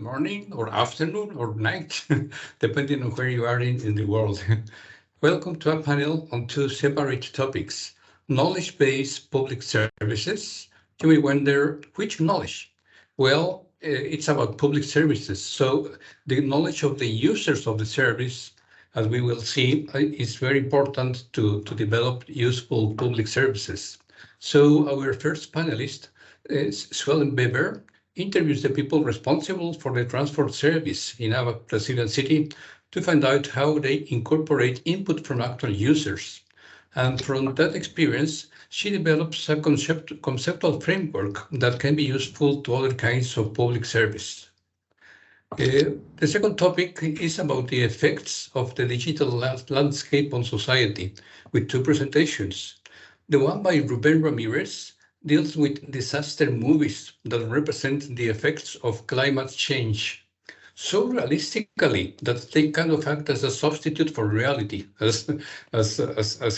morning or afternoon or night, depending on where you are in the world. Welcome to a panel on two separate topics: knowledge-based public services. You may wonder, which knowledge? Well, it's about public services. So the knowledge of the users of the service, as we will see, is very important to develop useful public services. So our first panelist is Suélen Bebber, interviews the people responsible for the transport service in our Brazilian city to find out how they incorporate input from actual users. And from that experience, she develops a conceptual framework that can be useful to other kinds of public service. The second topic is about the effects of the digital landscape on society, with two presentations. The one by Ruben Ramírez deals with disaster movies that represent the effects of climate change so realistically that they kind of act as a substitute for reality, as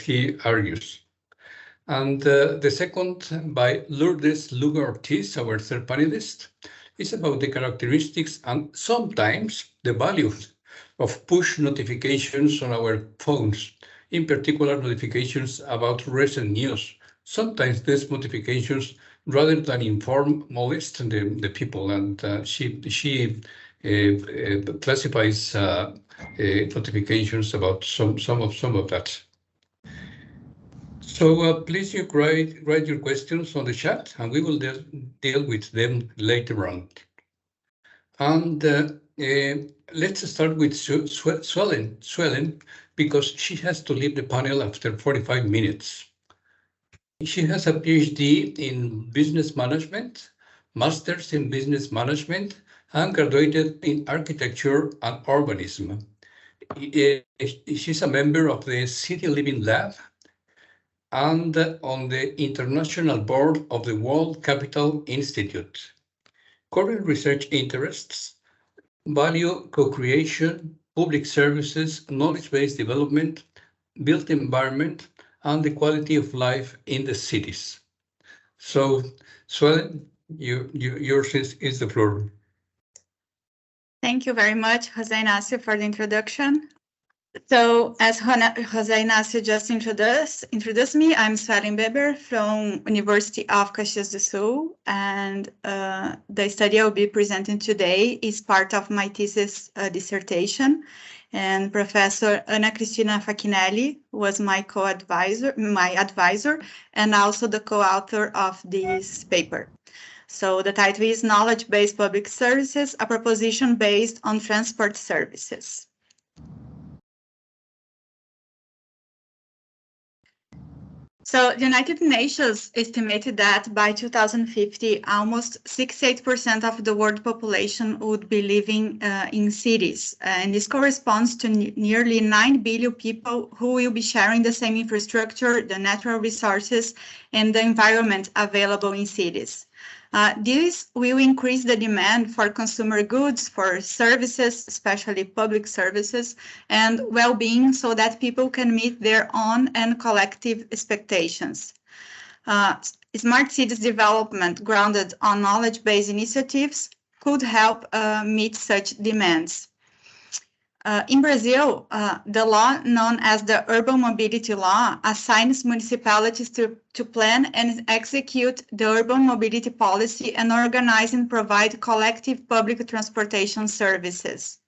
he argues. And the second by Lourdes Lugo-Ortiz, our third panelist, is about the characteristics and sometimes the values of push notifications on our phones, in particular notifications about recent news. Sometimes these notifications, rather than inform, molest the people, and she classifies notifications about some of that. So please you write your questions on the chat, and we will deal with them later on. And let's start with Suélen, because she has to leave the panel after 45 minutes. She has a PhD in business management, master's in business management, and graduated in architecture and urbanism. She's a member of the City Living Lab and on the international board of the World Capital Institute. Current research interests value co-creation, public services, knowledge-based development, built environment, and the quality of life in the cities. So, Suélen, yours is the floor. Thank you very much, José Ignacio, for the introduction. So, as José Ignacio just introduced me, I'm Suélen Bebber from University of Caxias do Sul, and the study I'll be presenting today is part of my thesis dissertation. And Professor Cristina Fachinelli was my advisor, and also the co-author of this paper. So the title is Knowledge-Based Public Services, a proposition based on transport services. So the United Nations estimated that by 2050, almost 68% of the world population would be living in cities. And this corresponds to nearly 9 billion people who will be sharing the same infrastructure, the natural resources, and the environment available in cities. This will increase the demand for consumer goods, for services, especially public services, and well-being so that people can meet their own and collective expectations. Smart cities development grounded on knowledge-based initiatives could help meet such demands. In Brazil, the law known as the Urban Mobility Law assigns municipalities to plan and execute the urban mobility policy and organize and provide collective public transportation services.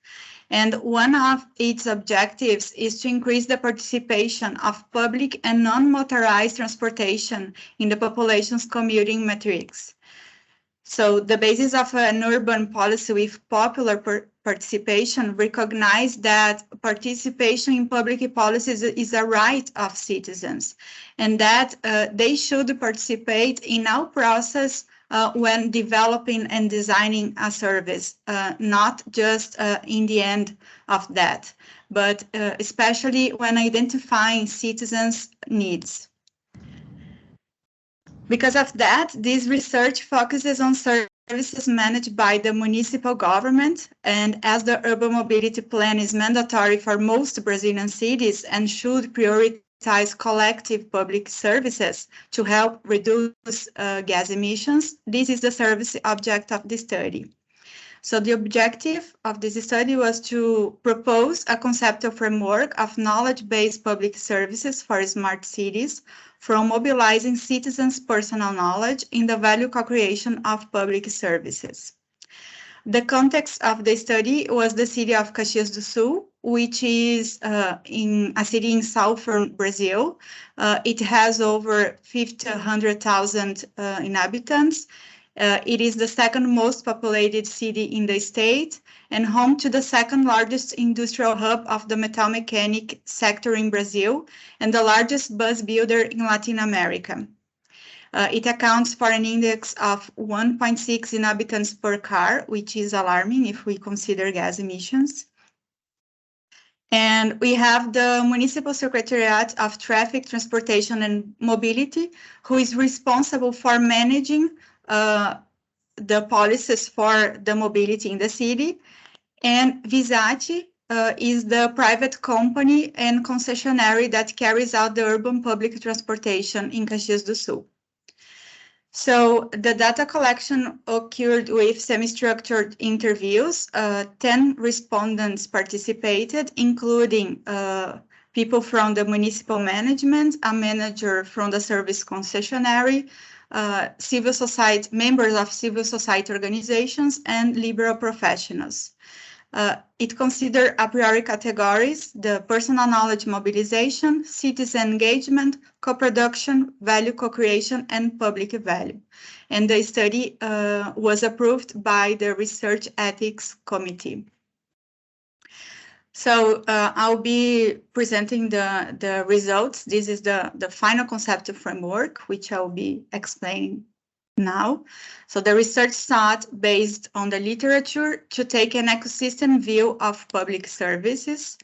And one of its objectives is to increase the participation of public and non-motorized transportation in the population's commuting matrix. So the basis of an urban policy with popular participation recognize that participation in public policies is a right of citizens, and that they should participate in our process when developing and designing a service, not just in the end of that, but especially when identifying citizens' needs. Because of that, this research focuses on services managed by the municipal government, and as the urban mobility plan is mandatory for most Brazilian cities and should prioritize collective public services to help reduce gas emissions, this is the service object of the study. So the objective of this study was to propose a conceptual framework of knowledge-based public services for smart cities, from mobilizing citizens' personal knowledge in the value co-creation of public services. The context of the study was the city of Caxias do Sul, which is in a city in southern Brazil. It has over 100,000 inhabitants. It is the second most populated city in the state and home to the second largest industrial hub of the metal mechanic sector in Brazil and the largest bus builder in Latin America. It accounts for an index of 1.6 inhabitants per car, which is alarming if we consider gas emissions. And we have the Municipal Secretariat of Traffic, Transportation and Mobility, who is responsible for managing the policies for the mobility in the city. And Visati is the private company and concessionary that carries out the urban public transportation in Caxias do Sul. So the data collection occurred with semi-structured interviews. 10 respondents participated, including people from the municipal management, a manager from the service concessionary, civil society, members of civil society organizations, and liberal professionals. It considered a priori categories: the personal knowledge mobilization, citizen engagement, co-production, value co-creation, and public value. And the study was approved by the Research Ethics Committee. So I'll be presenting the results. This is the final conceptual framework, which I'll be explaining now. So the research sought, based on the literature, to take an ecosystem view of public services.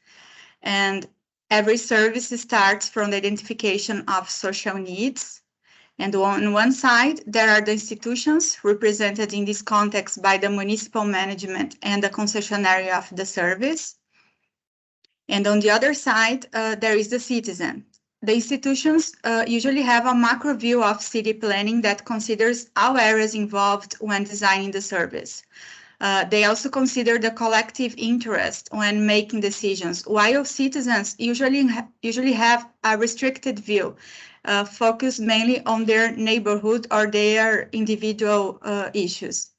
And every service starts from the identification of social needs. And on one side, there are the institutions represented in this context by the municipal management and the concessionary of the service. And on the other side, there is the citizen. The institutions usually have a macro view of city planning that considers all areas involved when designing the service. They also consider the collective interest when making decisions, while citizens usually have a restricted view, focused mainly on their neighborhood or their individual issues.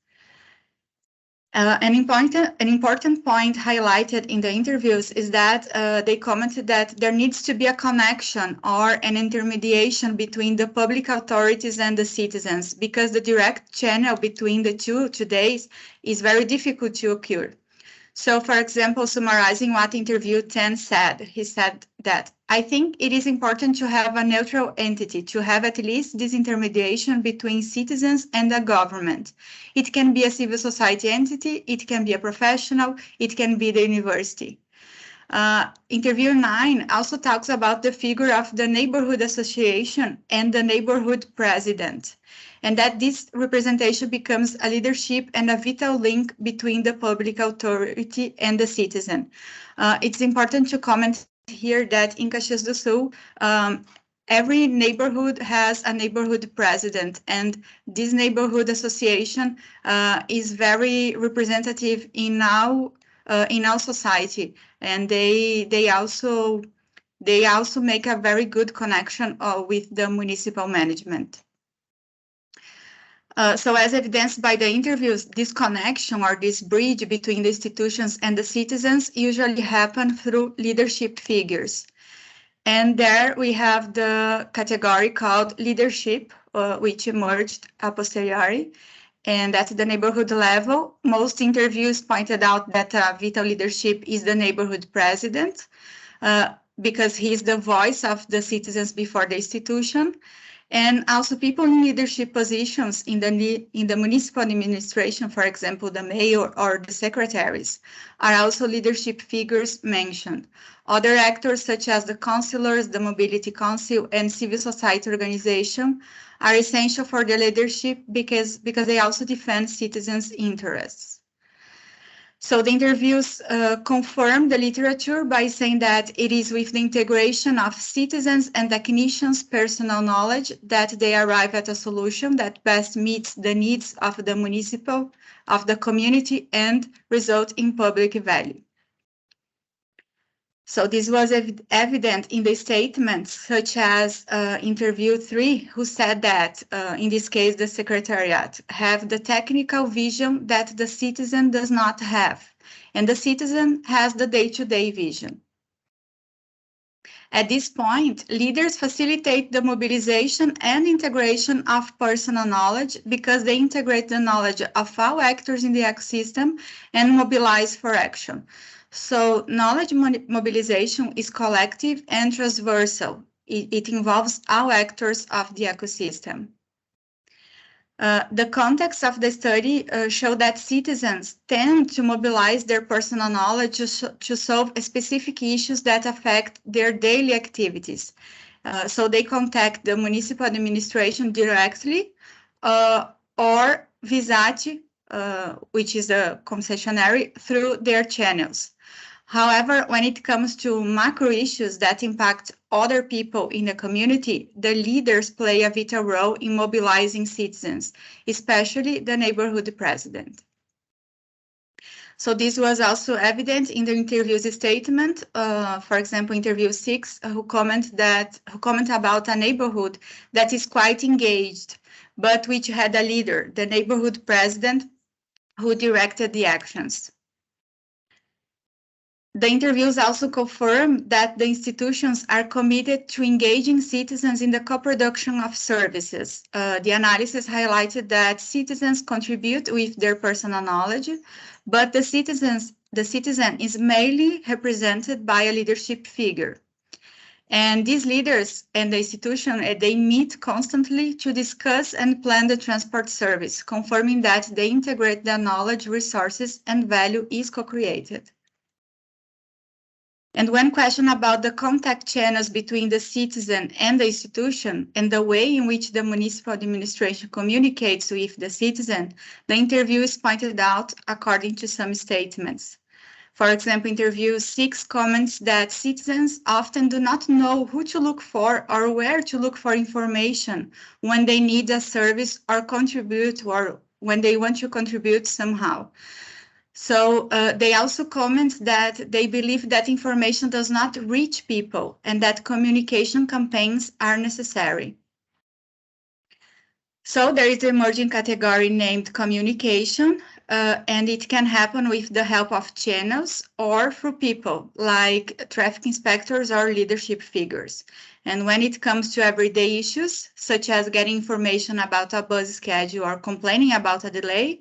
An important point highlighted in the interviews is that they commented that there needs to be a connection or an intermediation between the public authorities and the citizens, because the direct channel between the two today is very difficult to occur. So, for example, summarizing what interview 10 said, he said that, "I think it is important to have a neutral entity, to have at least this intermediation between citizens and the government. It can be a civil society entity, it can be a professional, it can be the university." Interview 9 also talks about the figure of the neighborhood association and the neighborhood president, and that this representation becomes a leadership and a vital link between the public authority and the citizen. It's important to comment here that in Caxias do Sul, every neighborhood has a neighborhood president, and this neighborhood association is very representative in our society, and they also make a very good connection with the municipal management. So as evidenced by the interviews, this connection or this bridge between the institutions and the citizens usually happen through leadership figures. And there we have the category called leadership, which emerged a posteriori. And at the neighborhood level, most interviews pointed out that vital leadership is the neighborhood president, because he is the voice of the citizens before the institution. And also people in leadership positions in the municipal administration, for example, the mayor or the secretaries, are also leadership figures mentioned. Other actors such as the councillors, the mobility council, and civil society organization are essential for the leadership because they also defend citizens' interests. So the interviews confirm the literature by saying that it is with the integration of citizens and technicians' personal knowledge that they arrive at a solution that best meets the needs of the municipal, of the community, and result in public value. So this was evident in the statements, such as interview 3, who said that, in this case, the Secretariat have the technical vision that the citizen does not have, and the citizen has the day-to-day vision. At this point, leaders facilitate the mobilization and integration of personal knowledge because they integrate the knowledge of all actors in the ecosystem and mobilize for action. So knowledge mobilization is collective and transversal. It involves all actors of the ecosystem. The context of the study showed that citizens tend to mobilize their personal knowledge to solve specific issues that affect their daily activities. So they contact the municipal administration directly or Visati, which is a concessionary, through their channels. However, when it comes to macro issues that impact other people in the community, the leaders play a vital role in mobilizing citizens, especially the neighborhood president. So this was also evident in the interview's statement. For example, interview 6, who comment about a neighborhood that is quite engaged, but which had a leader, the neighborhood president, who directed the actions. The interviews also confirm that the institutions are committed to engaging citizens in the co-production of services. The analysis highlighted that citizens contribute with their personal knowledge, but the citizen is mainly represented by a leadership figure. And these leaders and the institution, they meet constantly to discuss and plan the transport service, confirming that they integrate their knowledge, resources, and value is co-created. And when questioned about the contact channels between the citizen and the institution and the way in which the municipal administration communicates with the citizen, the interviewers pointed out according to some statements. For example, interview 6 comments that citizens often do not know who to look for or where to look for information when they need a service or contribute, or when they want to contribute somehow. So they also comment that they believe that information does not reach people and that communication campaigns are necessary. So there is an emerging category named communication, and it can happen with the help of channels or through people like traffic inspectors or leadership figures. And when it comes to everyday issues, such as getting information about a bus schedule or complaining about a delay,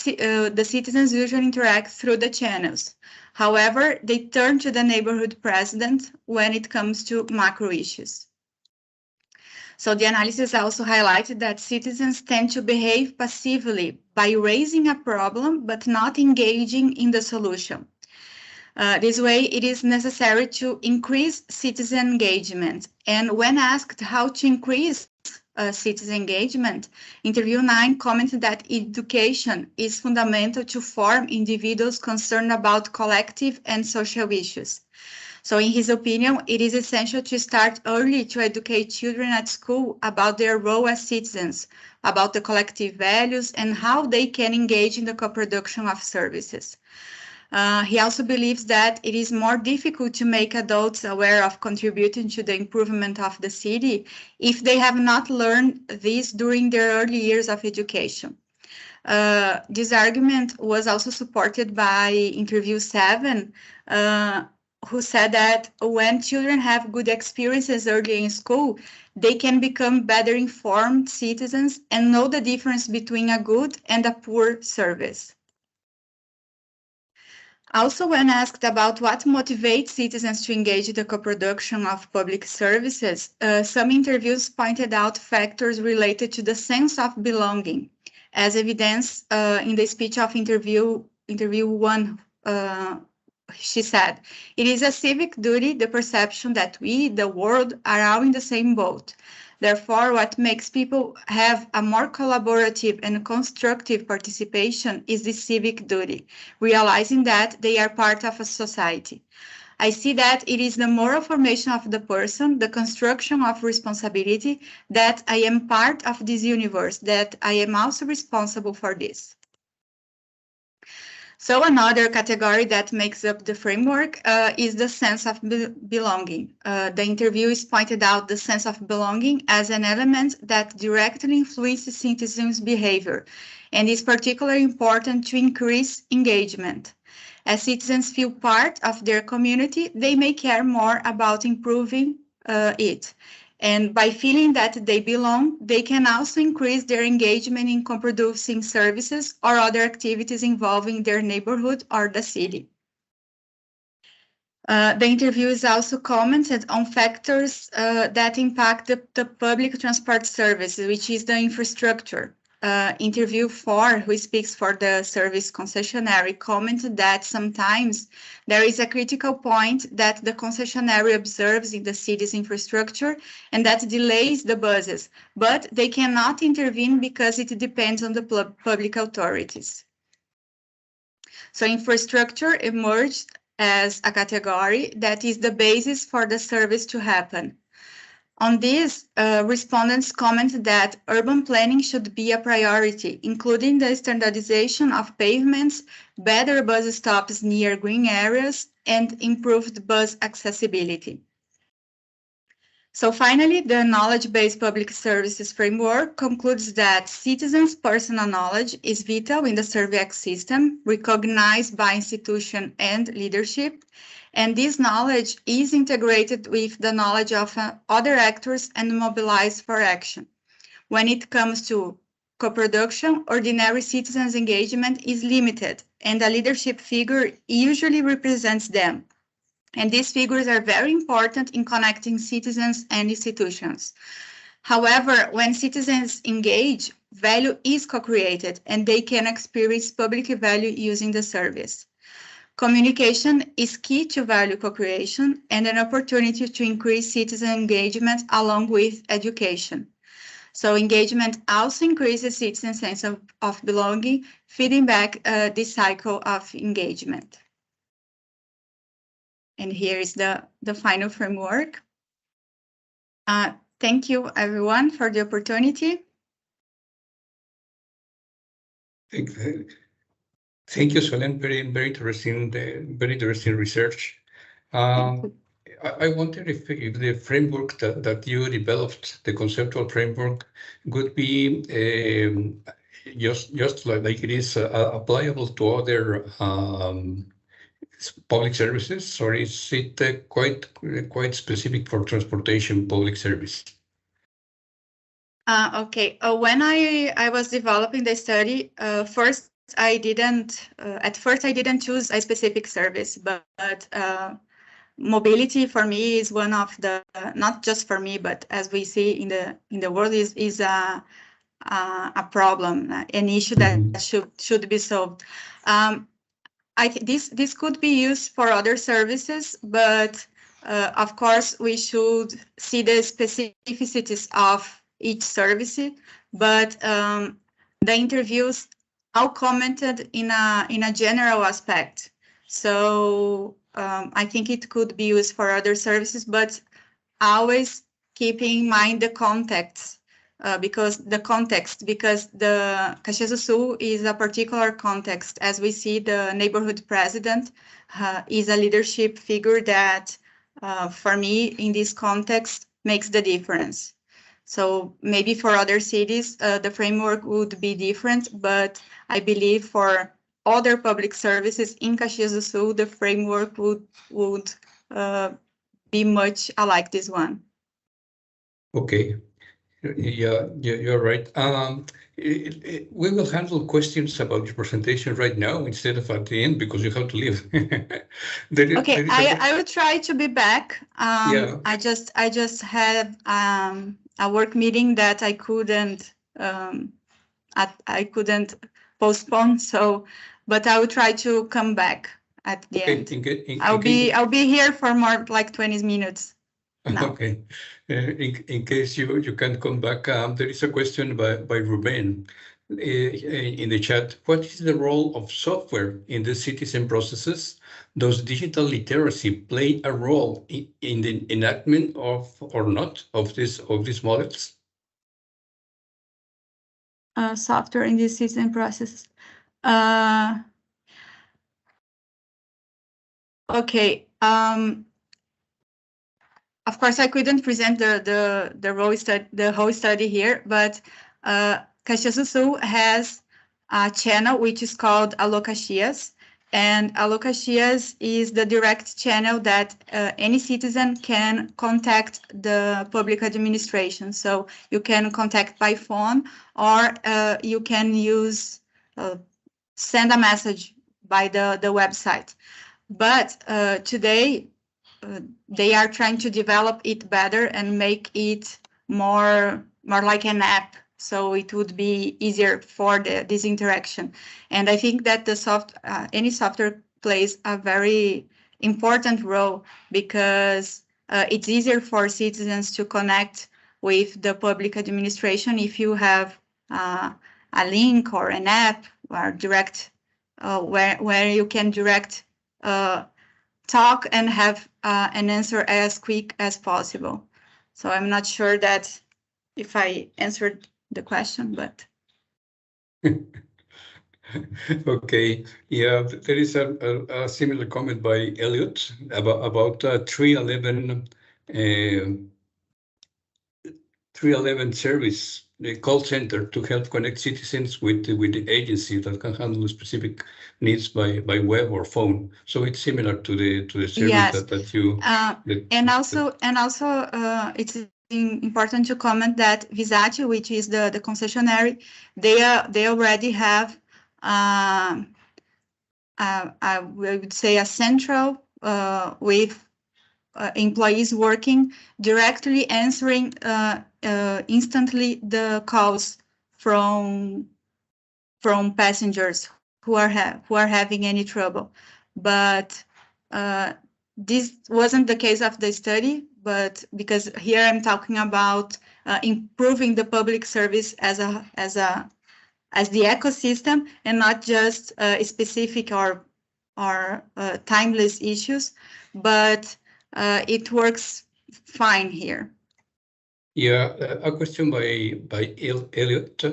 the citizens usually interact through the channels. However, they turn to the neighborhood president when it comes to macro issues. So the analysis also highlighted that citizens tend to behave passively by raising a problem but not engaging in the solution. This way, it is necessary to increase citizen engagement. And when asked how to increase citizen engagement, interview 9 commented that education is fundamental to form individuals concerned about collective and social issues. So in his opinion, it is essential to start early to educate children at school about their role as citizens, about the collective values and how they can engage in the co-production of services. He also believes that it is more difficult to make adults aware of contributing to the improvement of the city if they have not learned this during their early years of education. This argument was also supported by interview 7, who said that when children have good experiences early in school, they can become better informed citizens and know the difference between a good and a poor service. Also, when asked about what motivates citizens to engage in the co-production of public services, some interviews pointed out factors related to the sense of belonging, as evidenced in the speech of interview 1. She said, "It is a civic duty, the perception that we, the world, are all in the same boat, Therefore, what makes people have a more collaborative and constructive participation is the civic duty, realizing that they are part of a society. I see that it is the moral formation of the person, the construction of responsibility, that I am part of this universe, that I am also responsible for this. So another category that makes up the framework is the sense of belonging. The interviewees pointed out the sense of belonging as an element that directly influences citizens' behavior and is particularly important to increase engagement. As citizens feel part of their community, they may care more about improving it. And by feeling that they belong, they can also increase their engagement in co-producing services or other activities involving their neighborhood or the city. The interviewees also commented on factors that impact the public transport service, which is the infrastructure. Interview 4, who speaks for the service concessionary, commented that sometimes there is a critical point that the concessionary observes in the city's infrastructure and that delays the buses, but they cannot intervene because it depends on the public authorities. So infrastructure emerged as a category that is the basis for the service to happen. On this, respondents comment that urban planning should be a priority, including the standardization of pavements, better bus stops near green areas, and improved bus accessibility. So finally, the knowledge-based public services framework concludes that citizens' personal knowledge is vital in the survey system, recognized by institution and leadership, and this knowledge is integrated with the knowledge of other actors and mobilized for action. When it comes to co-production, ordinary citizens' engagement is limited, and a leadership figure usually represents them. And these figures are very important in connecting citizens and institutions. However, when citizens engage, value is co-created, and they can experience public value using the service. Communication is key to value co-creation and an opportunity to increase citizen engagement along with education. So engagement also increases citizen sense of belonging, feeding back this cycle of engagement. And here is the final framework. Thank you, everyone, for the opportunity. Thank you, Suélen. Very interesting research. I wonder if the framework that you developed, the conceptual framework, could be just like it is applicable to other public services, or is it quite specific for transportation public service? Okay. When I was developing the study, at first I didn't choose a specific service, but mobility for me is one of the, not just for me, but as we see in the world, is a problem, an issue that should be solved. I think this could be used for other services, but of course we should see the specificities of each service. But the interviews all commented in a general aspect. So I think it could be used for other services, but always keeping in mind the context. Because the Caxias do Sul is a particular context. As we see, the neighborhood president is a leadership figure that, for me, in this context, makes the difference. So maybe for other cities, the framework would be different, but I believe for other public services in Caxias do Sul, the framework would be much alike this one. Okay. Yeah, you're right. We will handle questions about your presentation right now instead of at the end, because you have to leave. Okay, I will try to be back. Yeah. I just had a work meeting that I couldn't postpone. So, but I will try to come back at the end. I'll be here for more like 20 minutes. now. Okay. In case you can come back, there is a question by Ruben in the chat. What is the role of software in the citizen processes? Does digital literacy play a role in the enactment of or not of these models? Software in the citizen processes. Okay. Of course, I couldn't present the whole study here, but Caxias do Sul has a channel which is called Alô Caxias, and Alô Caxias is the direct channel that any citizen can contact the public administration. So you can contact by phone, or you can use send a message by the website. But today, they are trying to develop it better and make it more like an app, so it would be easier for this interaction. And I think that any software plays a very important role, because it's easier for citizens to connect with the public administration if you have a link or an app or direct where you can direct talk and have an answer as quick as possible. So I'm not sure that if I answered the question, but. Okay, yeah, there is a similar comment by Elliot about 311 service, the call center, to help connect citizens with the agency that can handle specific needs by web or phone. So it's similar to the service yes. that you. And also, it's important to comment that Visati, which is the concessionary, they already have I would say a central with employees working directly answering instantly the calls from passengers who are having any trouble. But this wasn't the case of the study, but because here I'm talking about improving the public service as the ecosystem, and not just specific or timeless issues, but it works fine here. Yeah, a question by Elliot.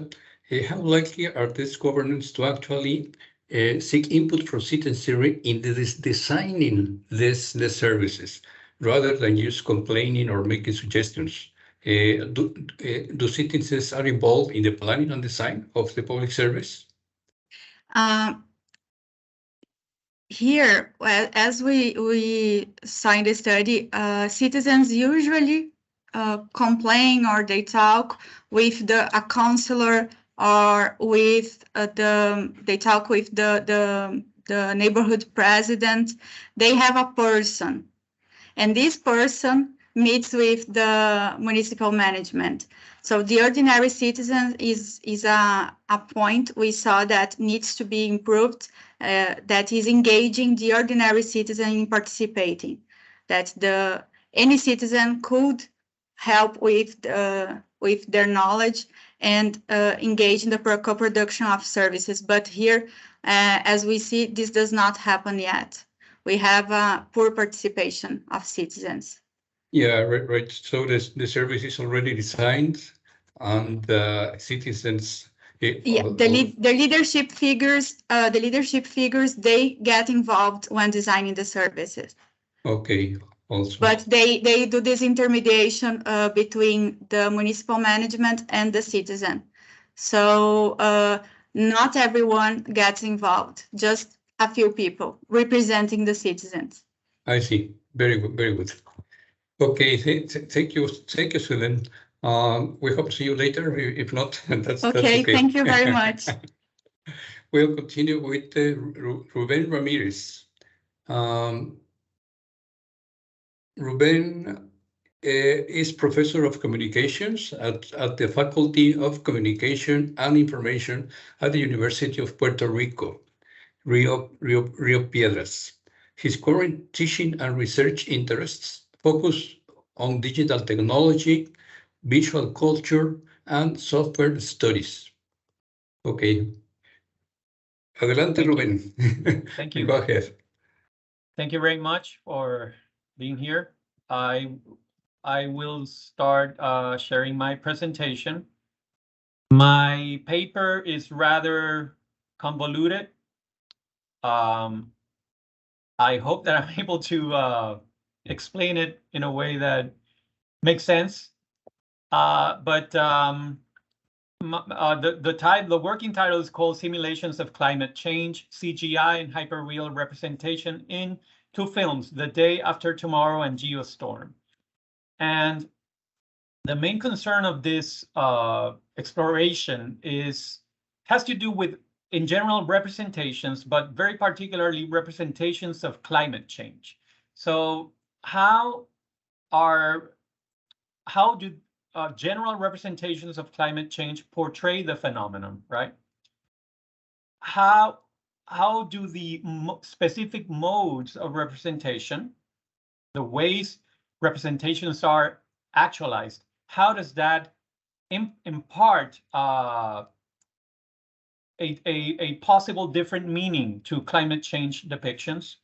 How likely are these governments to actually seek input from citizenry in designing the services, rather than just complaining or making suggestions? Do citizens are involved in the planning and design of the public service? Here, well, as we saw in the study, citizens usually complain, or they talk with a counselor, or with they talk with the neighborhood president. They have a person, and this person meets with the municipal management. So the ordinary citizen is a point we saw that needs to be improved, that is engaging the ordinary citizen in participating, that any citizen could help with their knowledge and engage in the co-production of services. But here, as we see, this does not happen yet. We have a poor participation of citizens. Yeah, right. So the service is already designed, and citizens. Yeah, the leadership figures, they get involved when designing the services. Okay. Also. But they do this intermediation between the municipal management and the citizen. So not everyone gets involved, just a few people representing the citizens. I see. Very good. Very good. Okay. Thank you, Suélen. We hope to see you later. If not, that's okay. Thank you very much. We'll continue with Ruben Ramírez. Ruben is professor of communications at the Faculty of Communication and Information at the University of Puerto Rico, Rio Piedras. His current teaching and research interests focus on digital technology, visual culture, and software studies. Okay. Adelante, Ruben. Thank you. Go ahead. Thank you very much for being here. I will start sharing my presentation. My paper is rather convoluted. I hope that I'm able to explain it in a way that makes sense. The working title is called Simulations of Climate Change, CGI and Hyperreal Representation in Two Films, The Day After Tomorrow and Geostorm. And the main concern of this exploration has to do with, in general, representations, but very particularly representations of climate change. So how do general representations of climate change portray the phenomenon, right? How do the specific modes of representation, the ways representations are actualized, how does that impart a possible different meaning to climate change depictions?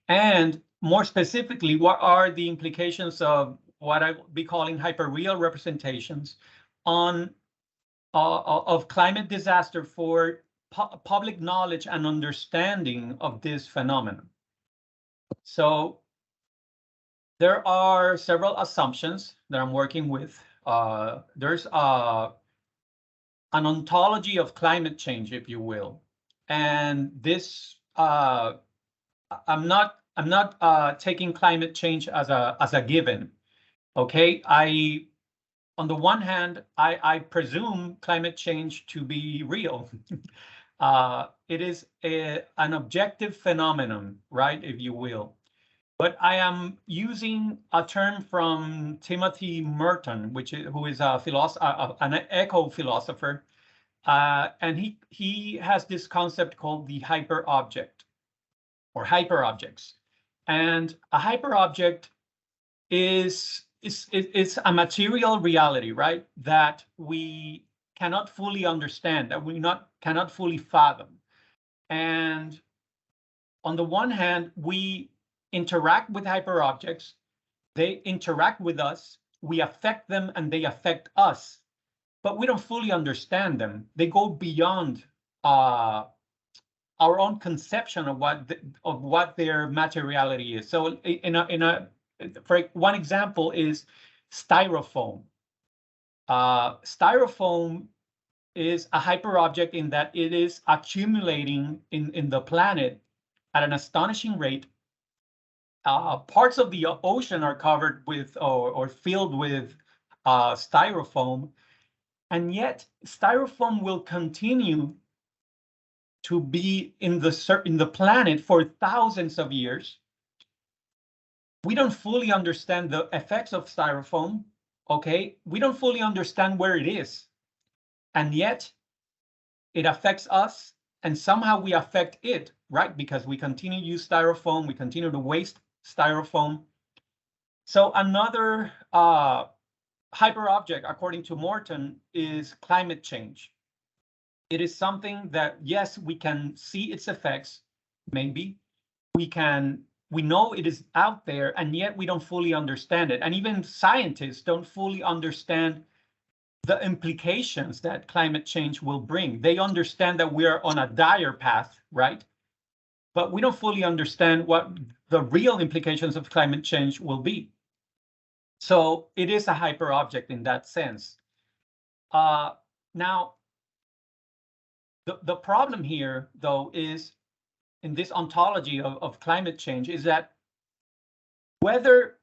And more specifically, what are the implications of what I will be calling hyperreal representations of climate disaster for public knowledge and understanding of this phenomenon? So there are several assumptions that I'm working with. There's an ontology of climate change, if you will, and this I'm not taking climate change as a given. Okay, on the one hand, I presume climate change to be real. It is an objective phenomenon, right, if you will. But I am using a term from Timothy Merton, who is a philosopher, an eco-philosopher, and he has this concept called the hyperobject or hyperobjects. And a hyperobject is a material reality, right, that we cannot fully understand, that we cannot fully fathom. And on the one hand, we interact with hyperobjects, they interact with us, we affect them and they affect us, but we don't fully understand them. They go beyond our own conception of what their materiality is. So for one example is styrofoam. Styrofoam is a hyperobject in that it is accumulating in the planet at an astonishing rate. Parts of the ocean are covered with or filled with styrofoam, and yet styrofoam will continue to be in the planet for thousands of years. We don't fully understand the effects of styrofoam, okay? We don't fully understand where it is, and yet it affects us, and somehow we affect it, right? Because we continue to use styrofoam, we continue to waste styrofoam. So another hyperobject, according to Morton, is climate change. It is something that, yes, we can see its effects, maybe. We know it is out there, and yet we don't fully understand it. And even scientists don't fully understand the implications that climate change will bring. They understand that we are on a dire path, right? But we don't fully understand what the real implications of climate change will be. So it is a hyperobject in that sense. Now, the problem here, though, is in this ontology of climate change is that whether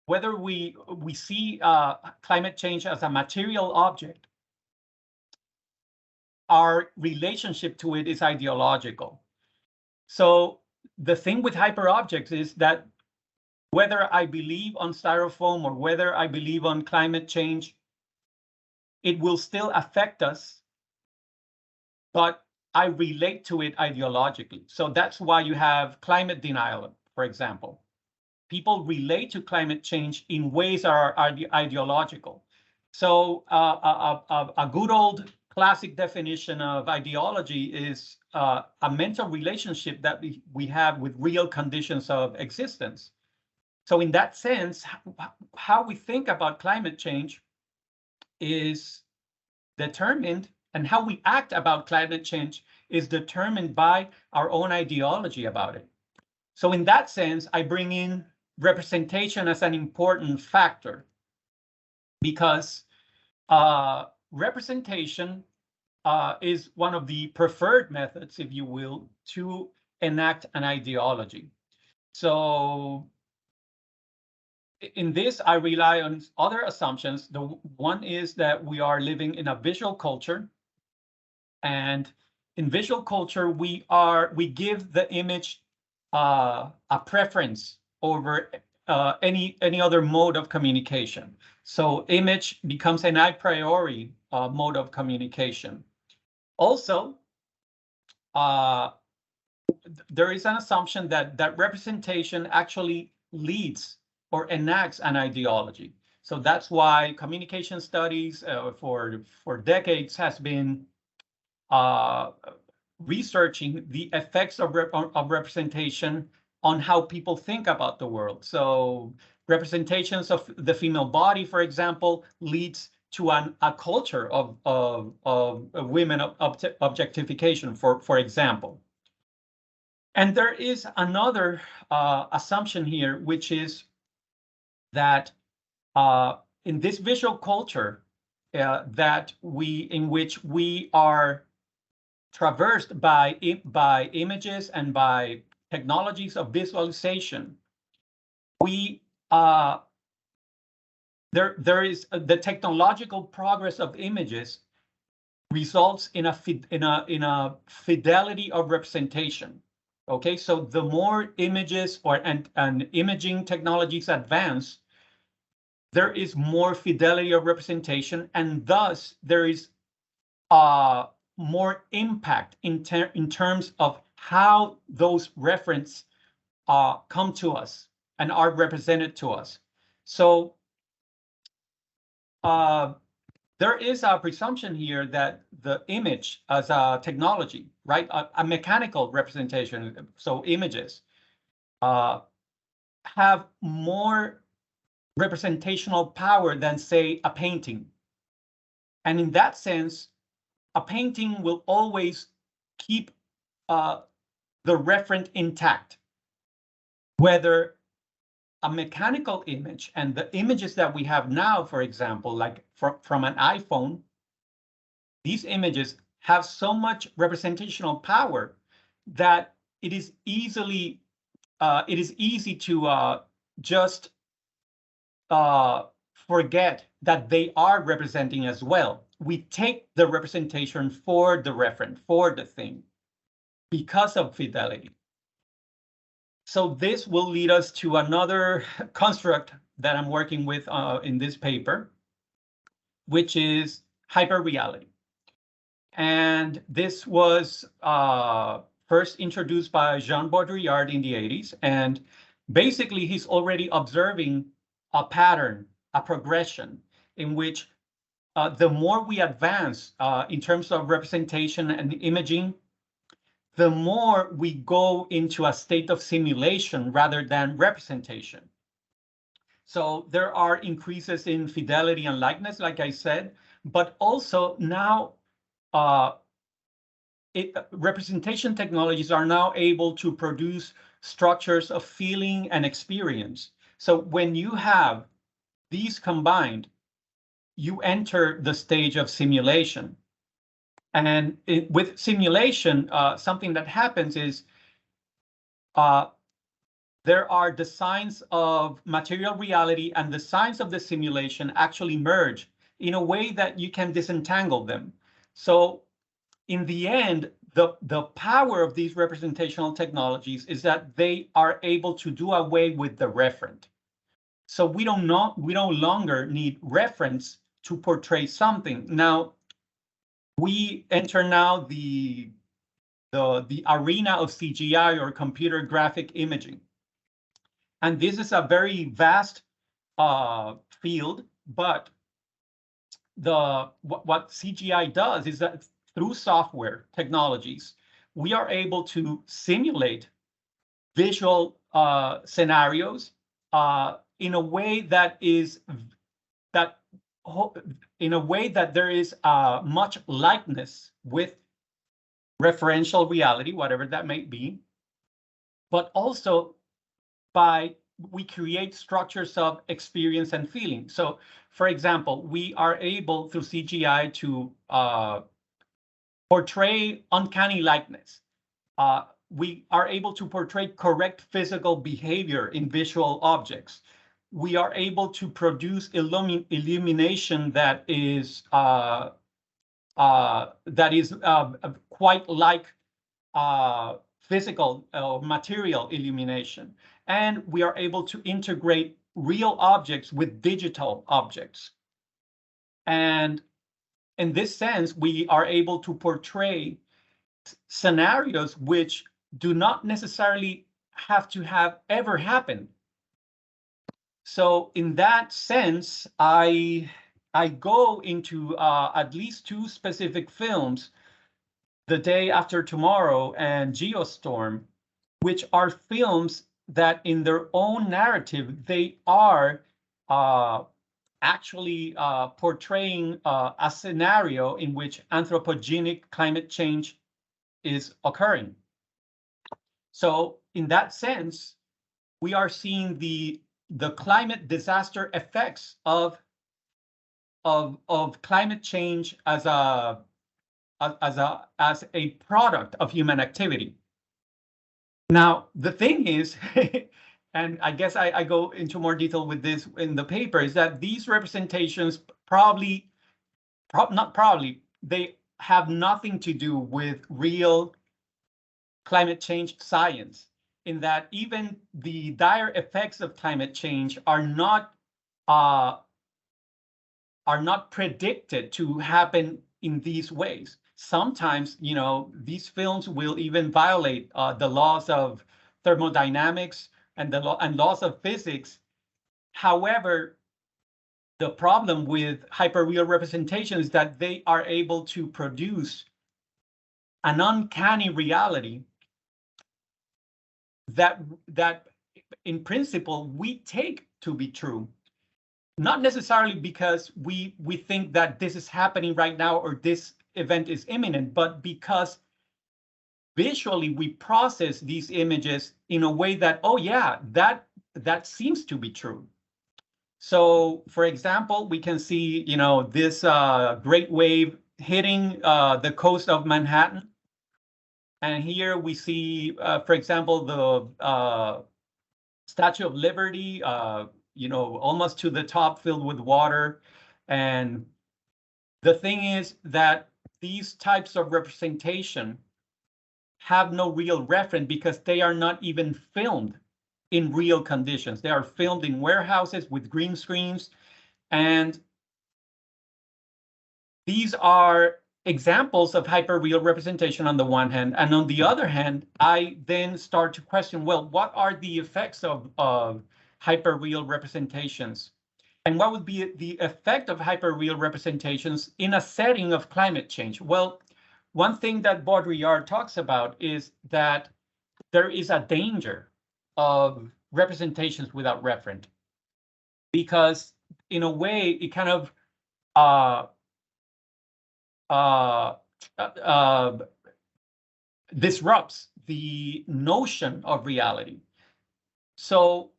we see climate change as a material object, our relationship to it is ideological. So the thing with hyperobjects is that whether I believe on styrofoam or whether I believe on climate change, it will still affect us, but I relate to it ideologically. So that's why you have climate denial, for example. people relate to climate change in ways that are ideological. So a good old classic definition of ideology is a mental relationship that we have with real conditions of existence. So in that sense, how we think about climate change is determined, and how we act about climate change is determined by our own ideology about it. So in that sense, I bring in representation as an important factor, because representation is one of the preferred methods, if you will, to enact an ideology. So in this, I rely on other assumptions. The one is that we are living in a visual culture, and in visual culture, we give the image a preference over any other mode of communication. So image becomes an a priori mode of communication. Also, there is an assumption that representation actually leads or enacts an ideology. So that's why communication studies for decades has been researching the effects of representation on how people think about the world. So representations of the female body, for example, leads to a culture of women objectification, for example. And there is another assumption here, which is that in this visual culture in which we are traversed by images and by technologies of visualization, there is the technological progress of images results in a fidelity of representation. Okay, so the more images and imaging technologies advance, there is more fidelity of representation, and thus there is more impact in terms of how those references come to us and are represented to us. So there is a presumption here that the image as a technology, right, a mechanical representation, so images, have more representational power than, say, a painting. And in that sense, a painting will always keep the referent intact, whether a mechanical image and the images that we have now, for example, like from an iPhone, these images have so much representational power that it is easy to just forget that they are representing as well. We take the representation for the referent, for the thing, because of fidelity. So this will lead us to another construct that I'm working with in this paper, which is hyperreality. And this was first introduced by Jean Baudrillard in the 80s. And basically, he's already observing a pattern, a progression, in which the more we advance in terms of representation and imaging, the more we go into a state of simulation rather than representation. So there are increases in fidelity and likeness, like I said, but also now representation technologies are now able to produce structures of feeling and experience. So when you have these combined, you enter the stage of simulation. And with simulation, something that happens is there are the signs of material reality and the signs of the simulation actually merge in a way that you can disentangle them. So in the end, the power of these representational technologies is that they are able to do away with the referent. So we no longer need reference to portray something. Now, we enter now the arena of CGI, or computer graphic imaging. And this is a very vast field, but what CGI does is that through software technologies, we are able to simulate visual scenarios in a way that there is much likeness with referential reality, whatever that may be, but also we create structures of experience and feeling. So, for example, we are able through CGI to portray uncanny likeness. We are able to portray correct physical behavior in visual objects. We are able to produce illumination that is quite like physical material illumination. And we are able to integrate real objects with digital objects. And in this sense, we are able to portray scenarios which do not necessarily have to have ever happened. So in that sense, I go into at least two specific films, The Day After Tomorrow and Geostorm, which are films that in their own narrative, they are actually portraying a scenario in which anthropogenic climate change is occurring. So in that sense, we are seeing the climate disaster effects of climate change as a product of human activity. Now, the thing is, and I guess I go into more detail with this in the paper, is that these representations they have nothing to do with real climate change science, in that even the dire effects of climate change are not predicted to happen in these ways. Sometimes, you know, these films will even violate the laws of thermodynamics and laws of physics. However, the problem with hyperreal representation is that they are able to produce an uncanny reality that in principle we take to be true. Not necessarily because we think that this is happening right now or this event is imminent, but because visually we process these images in a way that, oh yeah, that seems to be true. So, for example, we can see, you know, this great wave hitting the coast of Manhattan. And here we see, for example, the Statue of Liberty, you know, almost to the top, filled with water. And the thing is that these types of representation have no real reference because they are not even filmed in real conditions. They are filmed in warehouses with green screens. And these are examples of hyperreal representation on the one hand. And on the other hand, I then start to question, well, what are the effects of hyperreal representations? And what would be the effect of hyperreal representations in a setting of climate change? Well, one thing that Baudrillard talks about is that there is a danger of representations without referent, because in a way it kind of disrupts the notion of reality. So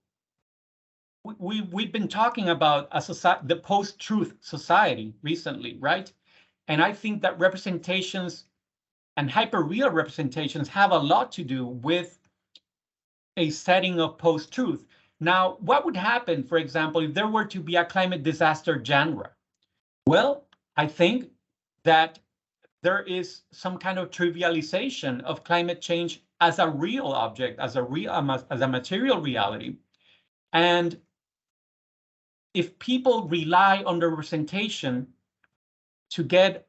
we've been talking about the post-truth society recently, right? And I think that representations and hyperreal representations have a lot to do with a setting of post-truth. Now, what would happen, for example, if there were to be a climate disaster genre? Well, I think that there is some kind of trivialization of climate change as a real object, as a material reality. And if people rely on the representation to get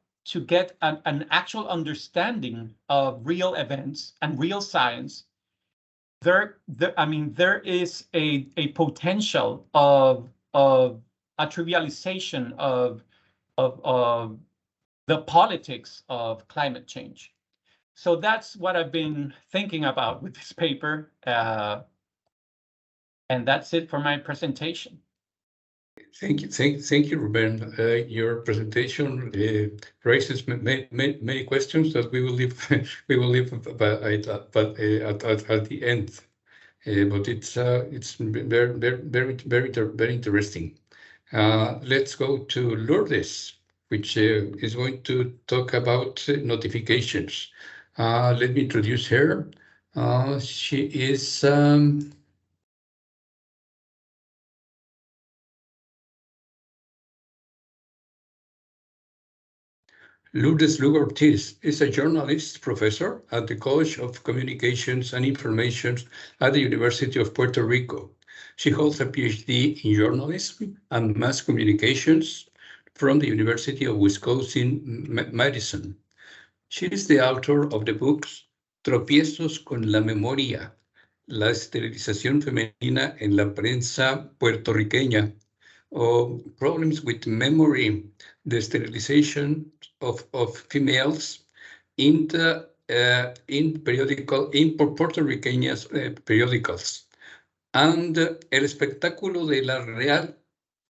an actual understanding of real events and real science, there is a potential of a trivialization of the politics of climate change. So that's what I've been thinking about with this paper, and that's it for my presentation. Thank you, Ruben. Your presentation raises many questions that we will leave at the end. But it's very interesting. Let's go to Lourdes, which is going to talk about notifications. Let me introduce her. She is Lourdes Lugo-Ortiz is a journalist professor at the College of Communications and Information at the University of Puerto Rico. She holds a PhD in journalism and mass communications from the University of Wisconsin-Madison. She is the author of the books Tropiezos con la Memoria, la esterilización femenina en la prensa puertorriqueña, or Problems with Memory, the sterilization of females in puertorriqueñas periodicals, and El espectáculo de la real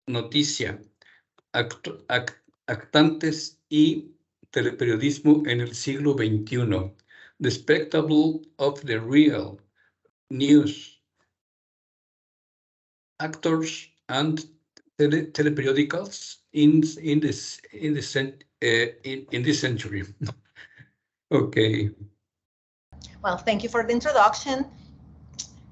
noticia, actantes y teleperiodismo en el siglo XXI, the spectacle of the real news, actors and teleperiodicals in this century. Okay. Well, thank you for the introduction.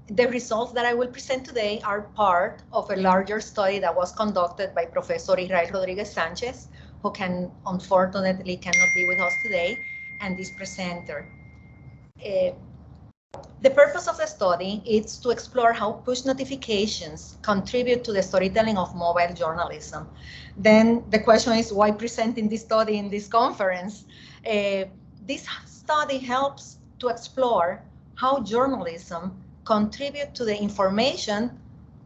The results that I will present today are part of a larger study that was conducted by Professor Rodríguez Sánchez, who unfortunately cannot be with us today, and this presenter. The purpose of the study is to explore how push notifications contribute to the storytelling of mobile journalism. Then the question is, why presenting this study in this conference? This study helps to explore how journalism contribute to the information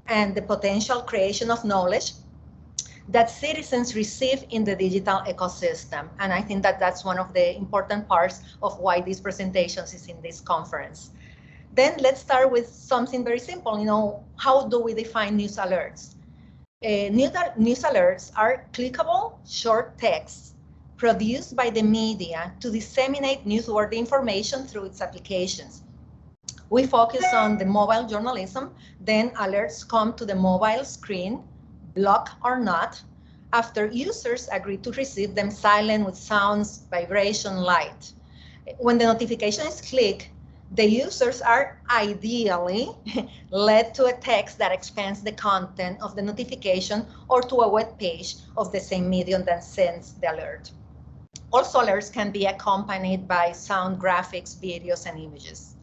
and the potential creation of knowledge that citizens receive in the digital ecosystem. And I think that that's one of the important parts of why this presentation is in this conference. Then let's start with something very simple. How do we define news alerts? News alerts are clickable short texts produced by the media to disseminate newsworthy information through its applications. We focus on the mobile journalism, then alerts come to the mobile screen, block or not, after users agree to receive them silent with sounds, vibration, light. When the notification is clicked, the users are ideally led to a text that expands the content of the notification or to a web page of the same medium that sends the alert. Also, alerts can be accompanied by sound, graphics, videos, and images.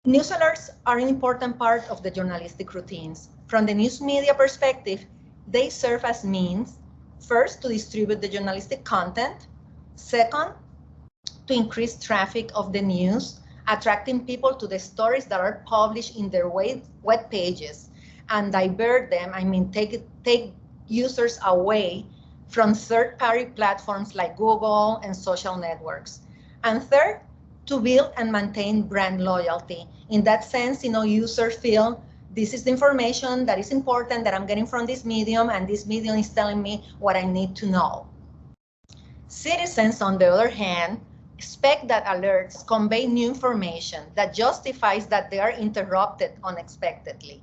News alerts are an important part of the journalistic routines. From the news media perspective, they serve as means, first, to distribute the journalistic content, second, to increase traffic of the news, attracting people to the stories that are published in their web pages, and divert them, take users away from third-party platforms like Google and social networks. And third, to build and maintain brand loyalty. In that sense, users feel this is the information that is important that I'm getting from this medium, and this medium is telling me what I need to know. Citizens, on the other hand, expect that alerts convey new information that justifies that they are interrupted unexpectedly.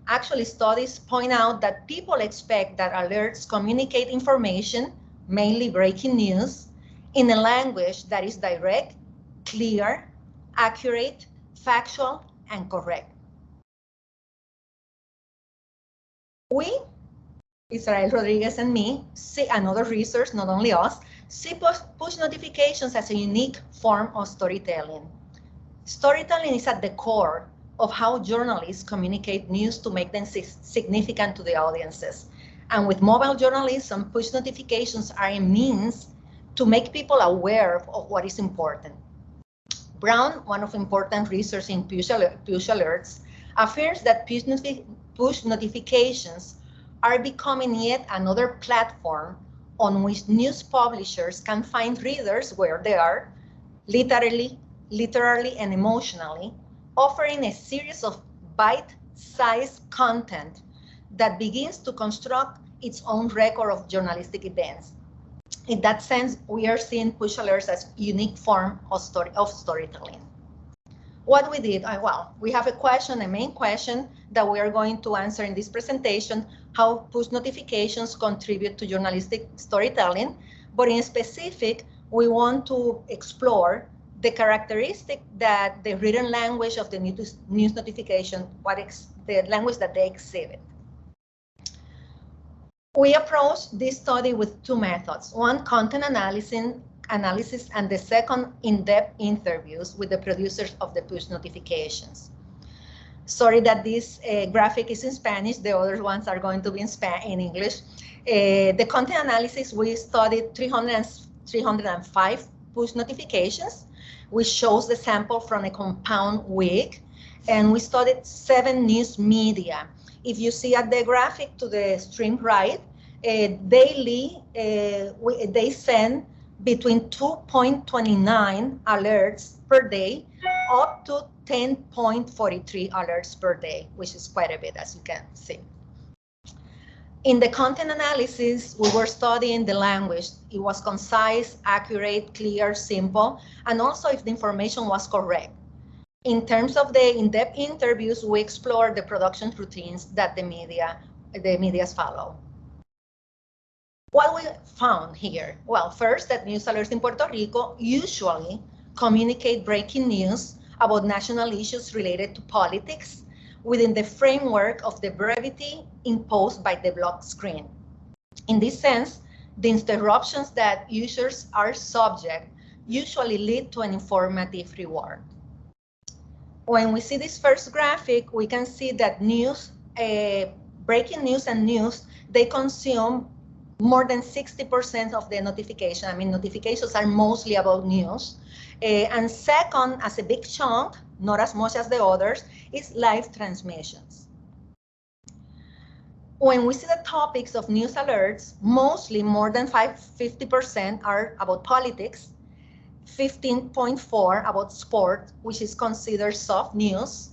Actually, studies point out that people expect that alerts communicate information, mainly breaking news, in a language that is direct, clear, accurate, factual, and correct. We, Israel Rodríguez and me, and other researchers, not only us, see push notifications as a unique form of storytelling. Storytelling is at the core of how journalists communicate news to make them significant to the audiences. And with mobile journalism, push notifications are a means to make people aware of what is important. Brown, one of important research in push alerts, affirms that push notifications are becoming yet another platform on which news publishers can find readers where they are, literally and emotionally, offering a series of bite-sized content that begins to construct its own record of journalistic events. In that sense, we are seeing push alerts as a unique form of storytelling. What we did, well, we have a main question that we are going to answer in this presentation, how push notifications contribute to journalistic storytelling, but in specific, we want to explore the characteristic that the written language of the news notification, the language that they exhibit. We approached this study with two methods, one content analysis and the second in-depth interviews with the producers of the push notifications. Sorry that this graphic is in Spanish, the other ones are going to be in English. The content analysis, we studied 305 push notifications, which shows the sample from a compound week, and we studied 7 news media. If you see at the graphic to the extreme right, daily they send between 2.29 alerts per day up to 10.43 alerts per day, which is quite a bit, as you can see. In the content analysis, we were studying the language. It was concise, accurate, clear, simple, and also if the information was correct. In terms of the in-depth interviews, we explored the production routines that the medias follow. What we found here? Well, first, that news alerts in Puerto Rico usually communicate breaking news about national issues related to politics within the framework of the brevity imposed by the block screen. In this sense, the interruptions that users are subject usually lead to an informative reward. When we see this first graphic, we can see that breaking news and news, they consume more than 60% of the notification. I mean, notifications are mostly about news. And second, as a big chunk, not as much as the others, is live transmissions. When we see the topics of news alerts, mostly more than 50% are about politics, 15.4 about sport, which is considered soft news,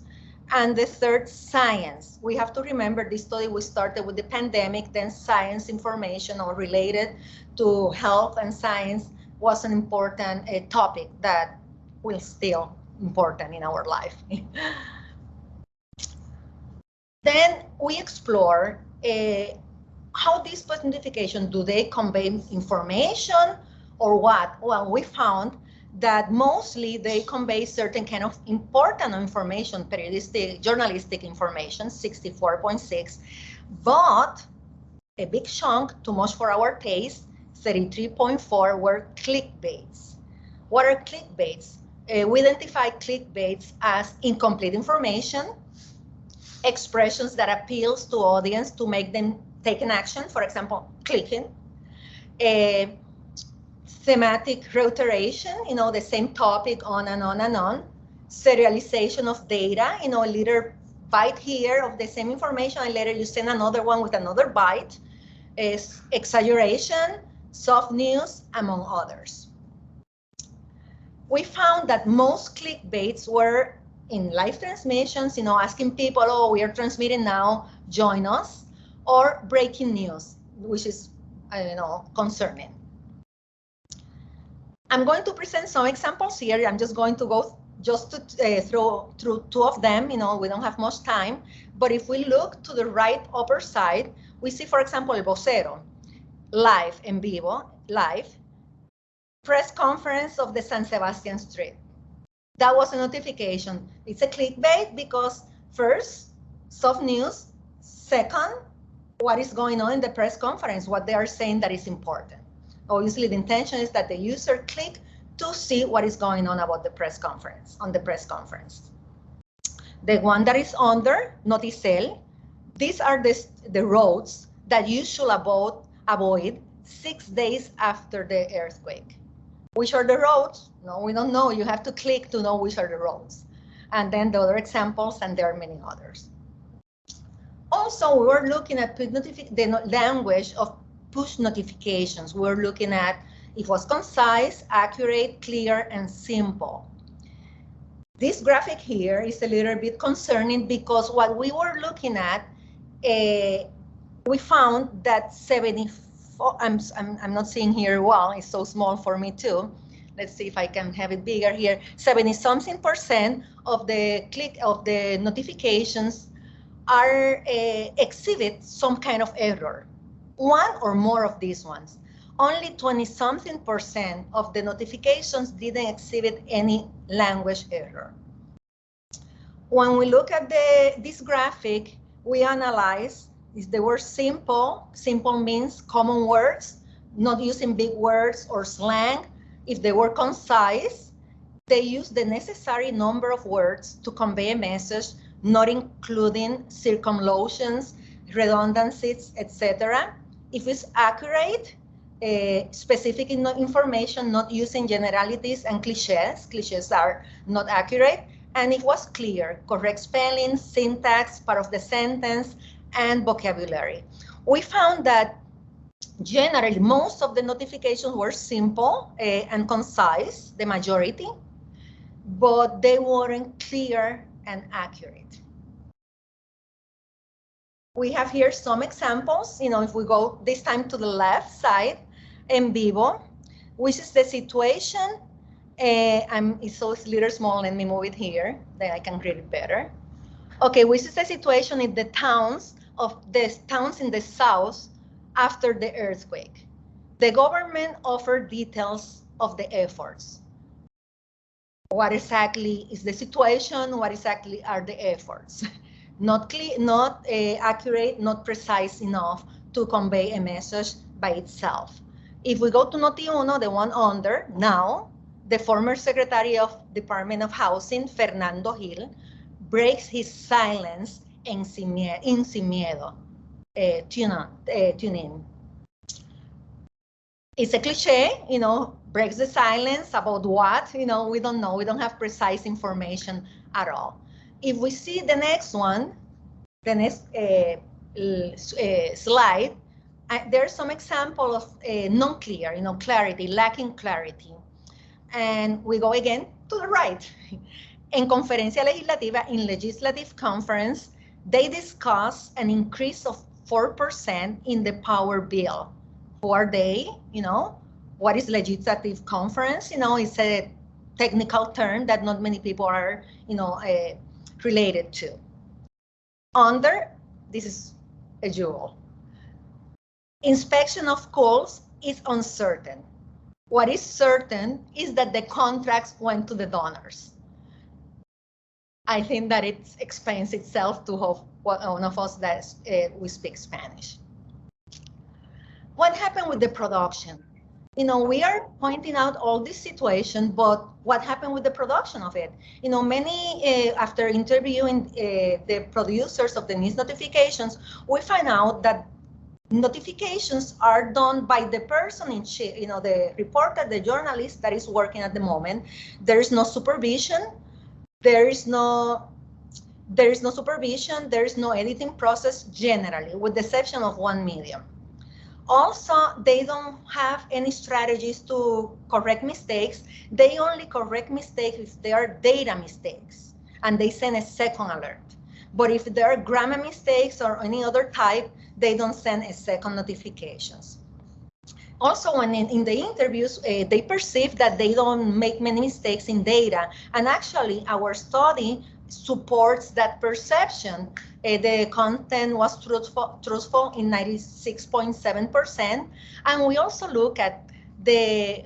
and the third, science. We have to remember this study we started with the pandemic, then science information or related to health and science was an important topic that will still important in our life. Then we explore how these push notifications, do they convey information or what? Well, we found that mostly they convey certain kind of important information, periodistic, journalistic information, 64.6, but a big chunk, too much for our taste, 33.4 were clickbaits. What are clickbaits? We identify clickbaits as incomplete information, expressions that appeals to audience to make them take an action, for example, clicking, thematic reiteration, the same topic on and on and on, serialization of data, a little byte here of the same information, and later you send another one with another byte, is exaggeration, soft news, among others. We found that most clickbaits were in live transmissions, asking people, oh, we are transmitting now, join us, or breaking news, which is, concerning. I'm going to present some examples here. I'm just going to go through 2 of them. We don't have much time. But if we look to the right upper side, we see, for example, El Vocero, live, en vivo, live, press conference of the San Sebastian Street. That was a notification. It's a clickbait because first, soft news. Second, what is going on in the press conference, what they are saying that is important. Obviously, the intention is that the user click to see what is going on about the press conference, on the press conference. The one that is under, Noticel, these are the roads that you should avoid 6 days after the earthquake. Which are the roads? No, we don't know. You have to click to know which are the roads. And then the other examples, and there are many others. Also, we were looking at the language of push notifications. We were looking at if it was concise, accurate, clear, and simple. This graphic here is a little bit concerning because what we were looking at, we found that 74, I'm not seeing here well, it's so small for me too. Let's see if I can have it bigger here. 70-something% of the notifications are exhibit some kind of error, one or more of these ones. Only 20-something% of the notifications didn't exhibit any language error. When we look at this graphic, we analyze if they were simple. Simple means common words, not using big words or slang. If they were concise, they use the necessary number of words to convey a message, not including circumlocutions, redundancies, etc. If it's accurate, specific information, not using generalities and cliches. Cliches are not accurate. And it was clear, correct spelling, syntax, part of the sentence, and vocabulary. We found that generally most of the notifications were simple and concise, the majority, but they weren't clear and accurate. We have here some examples. If we go this time to the left side, en vivo, which is the situation. It's so little small, let me move it here, then I can read it better. Okay, which is the situation in the towns in the south after the earthquake. The government offered details of the efforts. What exactly is the situation? What exactly are the efforts? Not clear, not accurate, not precise enough to convey a message by itself. If we go to Noti1, the one under, now, the former Secretary of Department of Housing, Fernando Gil, breaks his silence en Sin Miedo. Tune in. It's a cliche, breaks the silence about what, we don't know. We don't have precise information at all. If we see the next one, the next slide, there's some example of non-clear, clarity, lacking clarity. And we go again to the right. En conferencia legislativa, in legislative conference, they discuss an increase of 4% in the power bill. Who are they? What is legislative conference? It's a technical term that not many people are, related to. Under, this is a jewel. Inspection of schools is uncertain. What is certain is that the contracts went to the donors. I think that it explains itself to one of us that we speak Spanish. What happened with the production? We are pointing out all this situation, but what happened with the production of it? Many, after interviewing the producers of the news notifications, we find out that notifications are done by the person in chief, the reporter, the journalist that is working at the moment. There is no supervision. There is no supervision. There is no editing process generally, with the exception of one medium. Also, they don't have any strategies to correct mistakes. They only correct mistakes if they are data mistakes, and they send a second alert. But if there are grammar mistakes or any other type, they don't send a second notifications. Also, when in the interviews, they perceive that they don't make many mistakes in data. And actually, our study supports that perception. The content was truthful in 96.7%. And we also look at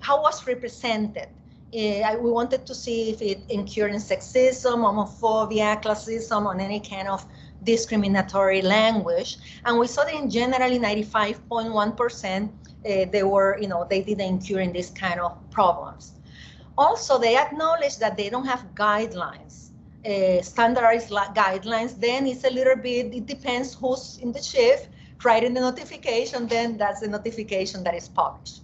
how was represented. We wanted to see if it incurred sexism, homophobia, classism, or any kind of discriminatory language. And we saw that in generally 95.1%, they didn't incur in this kind of problems. Also, they acknowledge that they don't have guidelines, standardized guidelines. Then it's a little bit, it depends who's in the chief, writing the notification, then that's the notification that is published.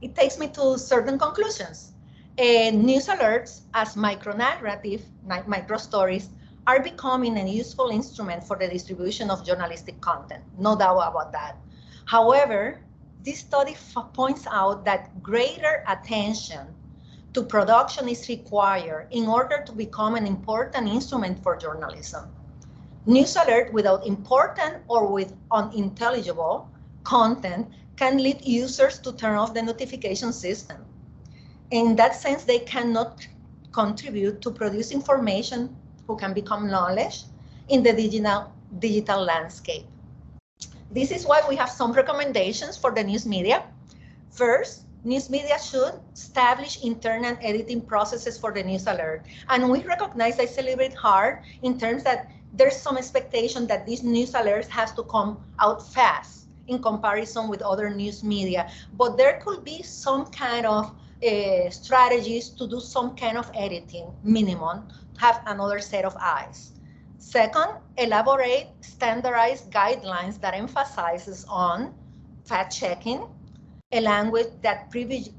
it takes me to certain conclusions. News alerts as micronarrative, micro stories, are becoming a useful instrument for the distribution of journalistic content, no doubt about that. However, this study points out that greater attention to production is required in order to become an important instrument for journalism. News alert without important or with unintelligible content can lead users to turn off the notification system. In that sense, they cannot contribute to produce information who can become knowledge in the digital landscape. This is why we have some recommendations for the news media. First, news media should establish internal editing processes for the news alert. And we recognize, I celebrate hard in terms that there's some expectation that these news alerts has to come out fast in comparison with other news media. But there could be some kind of strategies to do some kind of editing, minimum, have another set of eyes. Second, elaborate standardized guidelines that emphasizes on fact-checking, a language that privilege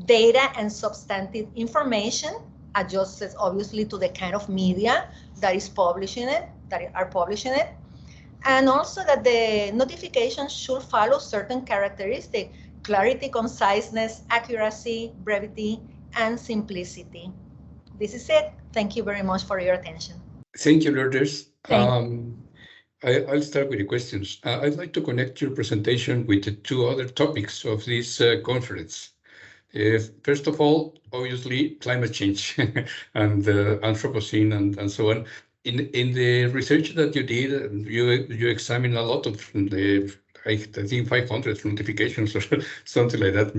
data and substantive information, adjusted obviously to the kind of media that is publishing it, and also that the notifications should follow certain characteristics: clarity, conciseness, accuracy, brevity, and simplicity. This is it. Thank you very much for your attention. Thank you, Lourdes. I'll start with the questions. I'd like to connect your presentation with the two other topics of this conference. First of all, obviously, climate change and Anthropocene and so on. In the research that you did, you examined a lot of the, I think 500 notifications or something like that,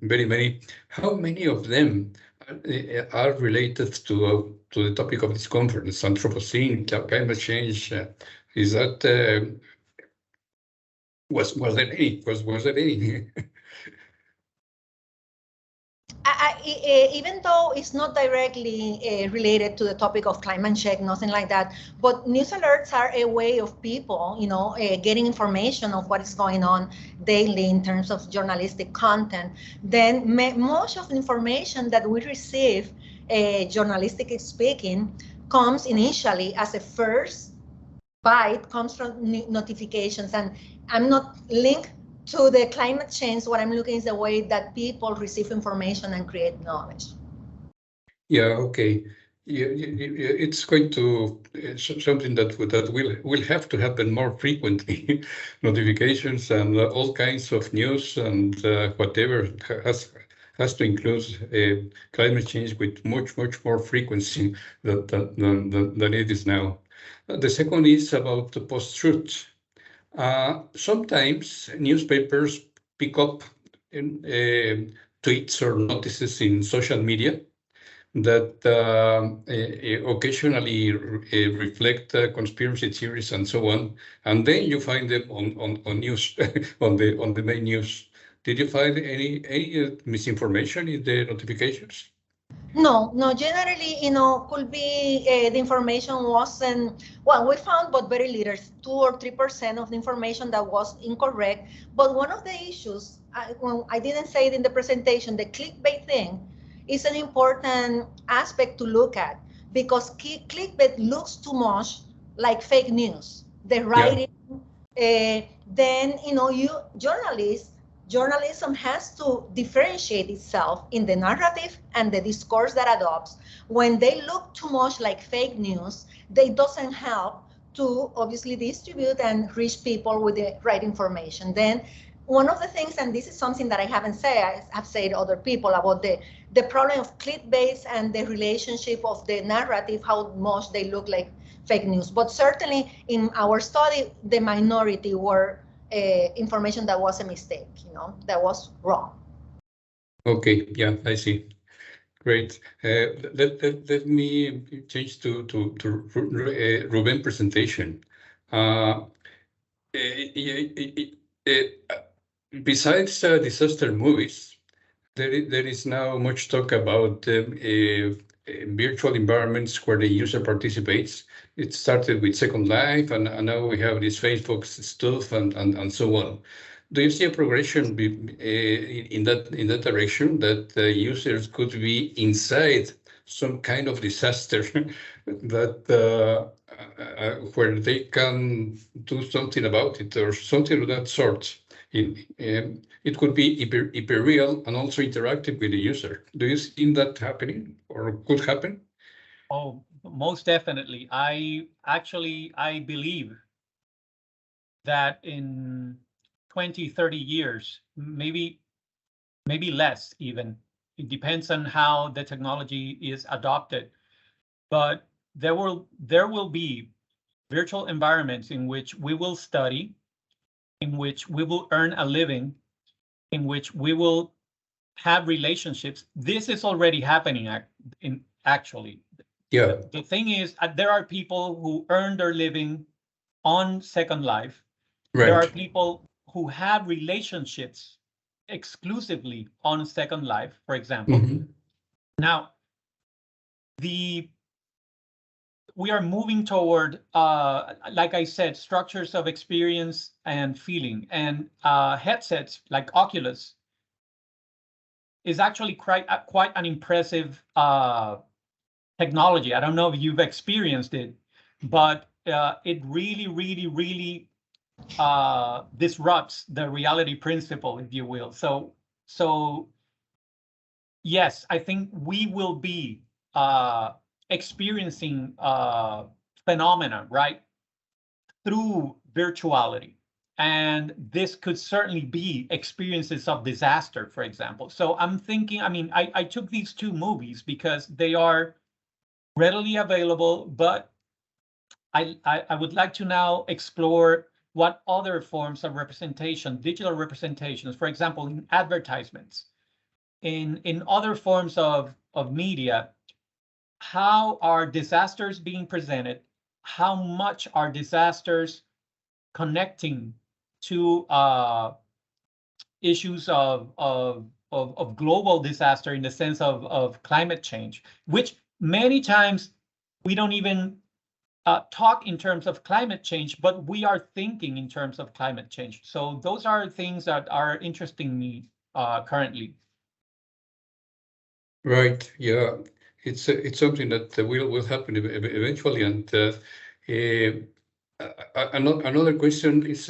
very many. How many of them are related to the topic of this conference, Anthropocene, climate change? Is that was there any? Was there any? Even though it's not directly related to the topic of climate change, nothing like that, but news alerts are a way of people, getting information of what is going on daily in terms of journalistic content. Then most of the information that we receive, journalistic speaking, comes initially as a first bite, comes from notifications, and I'm not linked to the climate change. What I'm looking is the way that people receive information and create knowledge. Yeah, okay. It's going to something that will have to happen more frequently. Notifications and all kinds of news and whatever has to include climate change with much more frequency than it is now. The second is about the post-truth. Sometimes newspapers pick up tweets or notices in social media that occasionally reflect conspiracy theories and so on, and then you find them on news on the main news. Did you find any misinformation in the notifications? No, generally, could be the information wasn't, well, we found, but very little, 2 or 3% of the information that was incorrect. But one of the issues, I didn't say it in the presentation, the clickbait thing is an important aspect to look at, because clickbait looks too much like fake news. The writing, then, journalism has to differentiate itself in the narrative and the discourse that adopts. When they look too much like fake news, they doesn't help to obviously distribute and reach people with the right information. Then one of the things, and this is something that I haven't said, I've said other people about the problem of clickbait and the relationship of the narrative, how much they look like fake news. But certainly in our study, the minority were information that was a mistake, that was wrong. Okay, yeah, I see. Great. Let me change to Ruben presentation. Besides disaster movies, there is now much talk about virtual environments where the user participates. It started with Second Life, and now we have this Facebook stuff and so on. Do you see a progression in that direction, that users could be inside some kind of disaster that where they can do something about it or something of that sort? It could be hyperreal and also interactive with the user. Do you see that happening or could happen? Oh, most definitely. I believe that in 20, 30 years, maybe less even, it depends on how the technology is adopted, but there will be virtual environments in which we will study, in which we will earn a living, in which we will have relationships. This is already happening actually. Yeah. The thing is, there are people who earn their living on Second Life. Right. There are people who have relationships exclusively on Second Life, for example. Mm-hmm. Now, we are moving toward, like I said, structures of experience and feeling, and headsets like Oculus is actually quite an impressive technology. I don't know if you've experienced it, but it really disrupts the reality principle, if you will. So yes, I think we will be experiencing phenomena, right, through virtuality. And this could certainly be experiences of disaster, for example. So I'm thinking, I mean, I took these two movies because they are readily available, but I would like to now explore what other forms of representation, digital representations, for example, in advertisements, in other forms of media, how are disasters being presented? How much are disasters connecting to issues of global disaster in the sense of climate change, which many times we don't even talk in terms of climate change, but we are thinking in terms of climate change. So those are things that are interesting me currently. Right. Yeah. It's something that will happen eventually. And another question is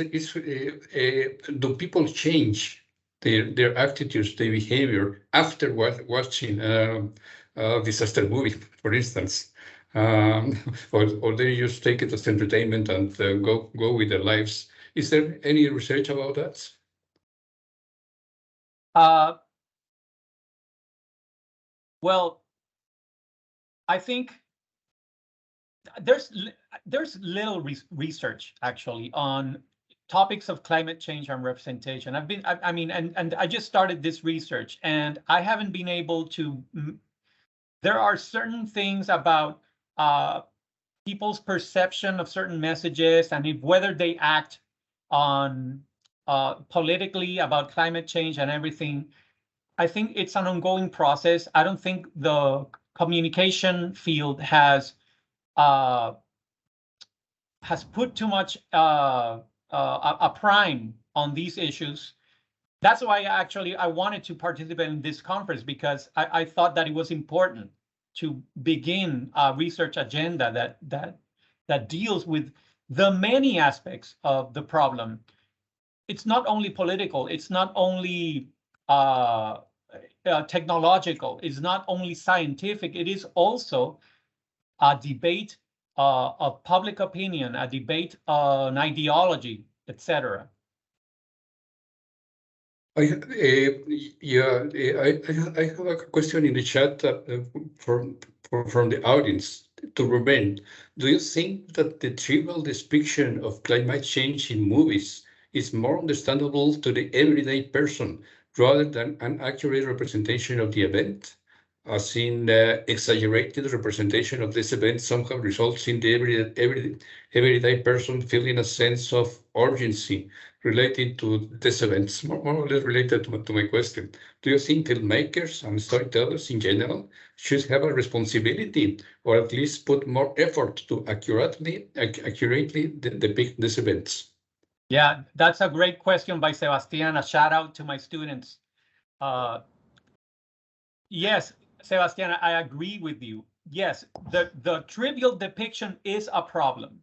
do people change their attitudes, their behavior after watching a disaster movie, for instance, or they just take it as entertainment and go with their lives? Is there any research about that? Well, I think there's little research actually on topics of climate change and representation. I mean, I just started this research, and I haven't been able to. There are certain things about people's perception of certain messages and whether they act on politically about climate change and everything. I think it's an ongoing process. I don't think the communication field has put too much a prime on these issues. That's why I wanted to participate in this conference, because I thought that it was important to begin a research agenda that deals with the many aspects of the problem. It's not only political, it's not only technological, it's not only scientific, it is also a debate of public opinion, a debate on ideology, etc. I have a question in the chat from the audience to Ruben. Do you think that the trivial depiction of climate change in movies is more understandable to the everyday person rather than an accurate representation of the event? As in exaggerated representation of this event somehow results in the everyday person feeling a sense of urgency related to this event, more or less related to my question. Do you think filmmakers and storytellers in general should have a responsibility, or at least put more effort to accurately depict these events? Yeah, that's a great question by Sebastian. A shout out to my students. Yes, Sebastian, I agree with you. Yes, the trivial depiction is a problem.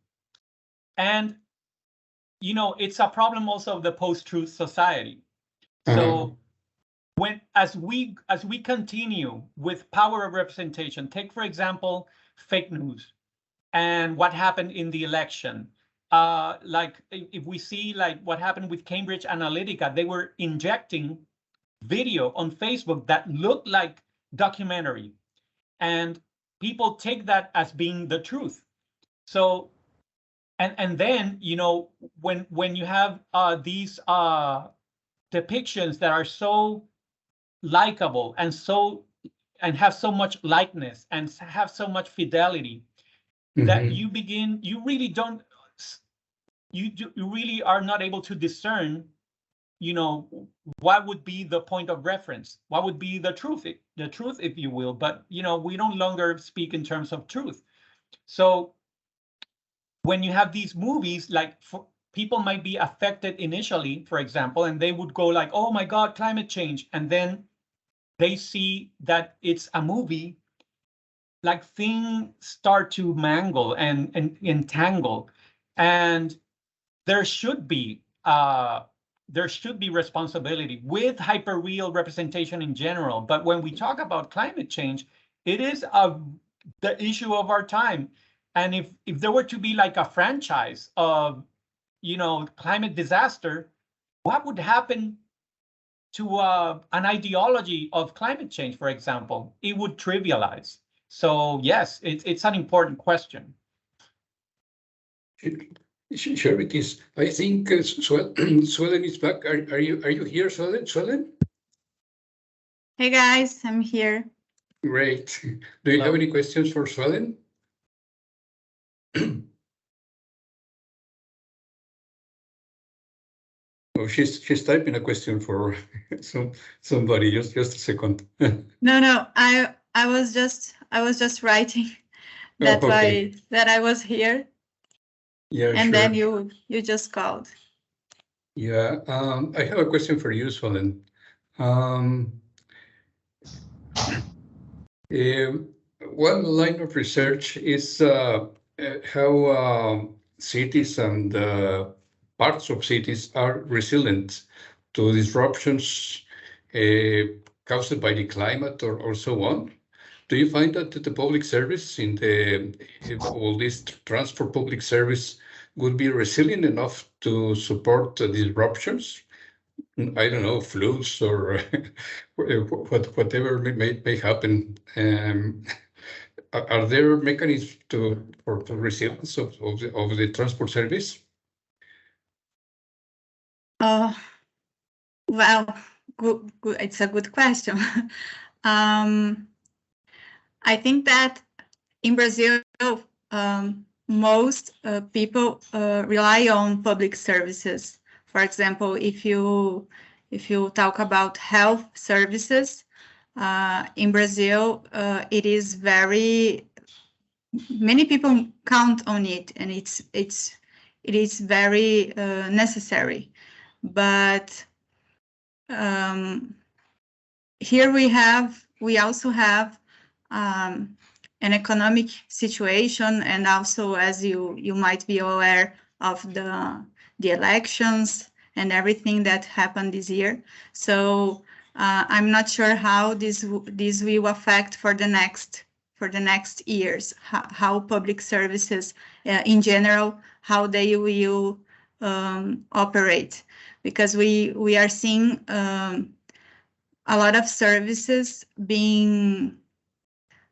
And, you know, it's a problem also of the post-truth society. So as we continue with power of representation, take, for example, fake news and what happened in the election. Like if we see like what happened with Cambridge Analytica, they were injecting video on Facebook that looked like documentary, and people take that as being the truth. So, and then, you know, when you have these depictions that are so likable and have so much likeness and have so much fidelity, that you really don't, you really are not able to discern, you know, what would be the point of reference, what would be the truth, if you will. But, you know, we no longer speak in terms of truth. So when you have these movies, like people might be affected initially, for example, and they would go like, oh my God, climate change. And then they see that it's a movie, like things start to mangle and entangle. And there should be responsibility with hyperreal representation in general. But when we talk about climate change, it is the issue of our time. And if there were to be like a franchise of, you know, climate disaster, what would happen to an ideology of climate change, for example? It would trivialize. So yes, it's an important question. Sure, it is. I think Suélen is back. Are you here, Suélen? Hey guys, I'm here. Great. Do you have any questions for Suélen? Oh, she's typing a question for somebody. Just a second. No, I was just writing. That's why that I was here. Yeah, and sure. then you just called. Yeah, I have a question for you, Suélen. One line of research is how cities and parts of cities are resilient to disruptions caused by the climate or so on. Do you find that the public service all this transport public service would be resilient enough to support disruptions? I don't know, floods or whatever may happen. Are there mechanisms for resilience of the transport service? Well, good. It's a good question. I think that in Brazil, most people rely on public services. For example, if you talk about health services in Brazil, it is many people count on it, and it is very necessary. But here we also have an economic situation, and also, as you might be aware of the elections and everything that happened this year. So I'm not sure how this will affect for the next years, how public services in general, how they will operate, because we are seeing a lot of services being,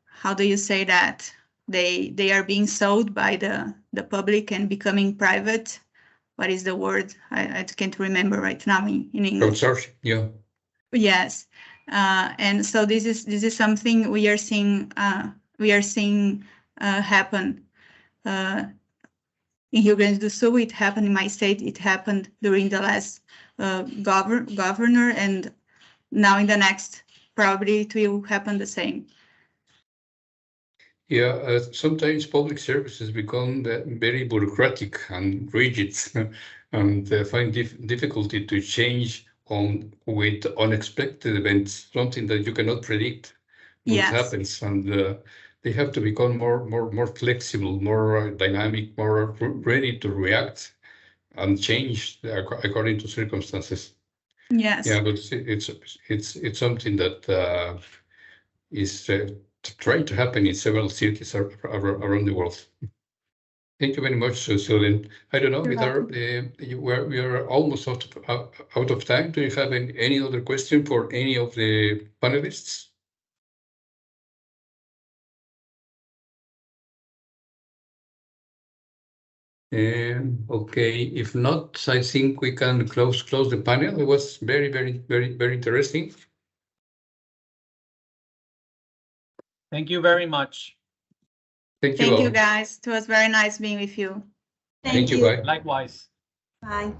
how do you say that? They are being sold by the public and becoming private. What is the word? I can't remember right now in English. Outsourcing, yeah. Yes, and so this is something we are seeing happen in Rio Grande do Sul. It happened in my state. It happened during the last governor, and now in the next, probably it will happen the same. Yeah, sometimes public services become very bureaucratic and rigid, and find difficulty to change with unexpected events, something that you cannot predict what happens, and they have to become more flexible, more dynamic, more ready to react and change according to circumstances. Yes. Yeah, but it's something that is trying to happen in several cities around the world. Thank you very much, Suélen. I don't know, we are almost out of time. Do you have any other question for any of the panelists? Okay, if not, I think we can close the panel. It was very interesting. Thank you very much. Thank you Thank all. you, guys. It was very nice being with you. Thank you. Bye. Likewise. Bye.